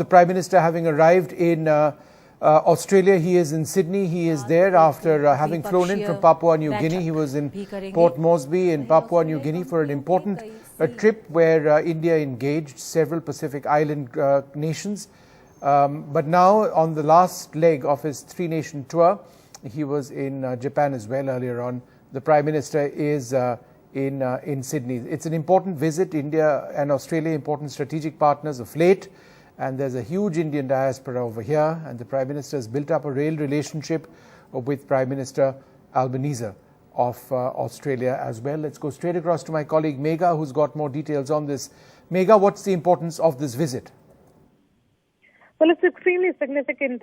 the Prime Minister having arrived in Australia. He is in Sydney. He is there after having flown in from Papua New Guinea. He was in Port Moresby in Papua New Guinea for an important trip where India engaged several Pacific Island nations. But now, on the last leg of his three-nation tour, he was in Japan as well earlier on. The Prime Minister is in Sydney. It's an important visit. India and Australia, important strategic partners of late. And there's a huge Indian diaspora over here. And the Prime Minister has built up a real relationship with Prime Minister Albanese of Australia as well. Let's go straight across to my colleague Megha, who's got more details on this. Megha, what's the importance of this visit? Well, it's extremely significant,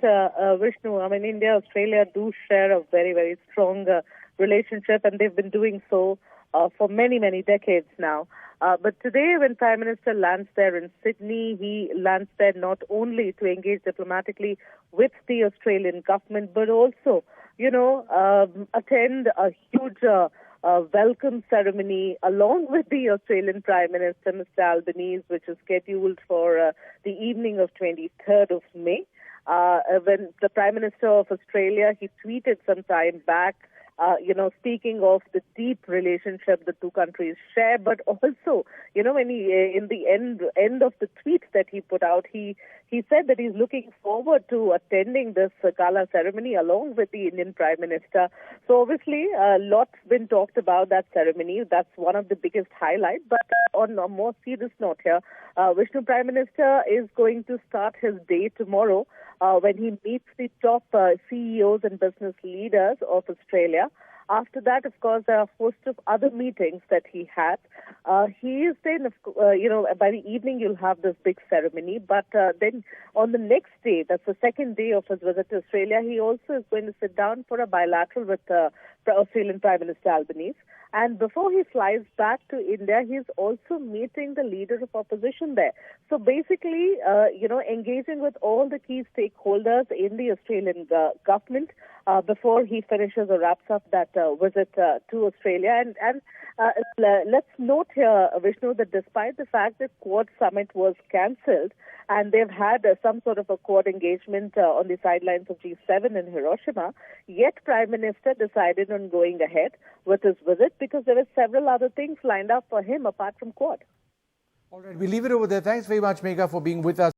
Vishnu. I mean, India, Australia do share a very, very strong relationship, and they've been doing so for many, many decades now. But today, when Prime Minister lands there in Sydney, he lands there not only to engage diplomatically with the Australian government, but also, attend a huge welcome ceremony along with the Australian Prime Minister, Mr. Albanese, which is scheduled for the evening of 23rd of May. When the Prime Minister of Australia, he tweeted some time back, speaking of the deep relationship the two countries share, but also, when he, in the end of the tweet that he put out, he said that he's looking forward to attending this gala ceremony along with the Indian Prime Minister. So obviously, lots been talked about that ceremony. That's one of the biggest highlights. But on a more serious note here, Vishnu, Prime Minister is going to start his day tomorrow when he meets the top CEOs and business leaders of Australia. After that, of course, there are a host of other meetings that he had. He is then, by the evening you'll have this big ceremony. But then on the next day, that's the second day of his visit to Australia, he also is going to sit down for a bilateral with Australian Prime Minister Albanese. And before he flies back to India, he's also meeting the leader of opposition there. So basically, engaging with all the key stakeholders in the Australian government before he finishes or wraps up that visit to Australia. And let's note here, Vishnu, that despite the fact that Quad Summit was cancelled and they've had some sort of a Quad engagement on the sidelines of G7 in Hiroshima, yet Prime Minister decided on going ahead with his visit because there were several other things lined up for him apart from Quad. All right, we leave it over there. Thanks very much, Megha, for being with us.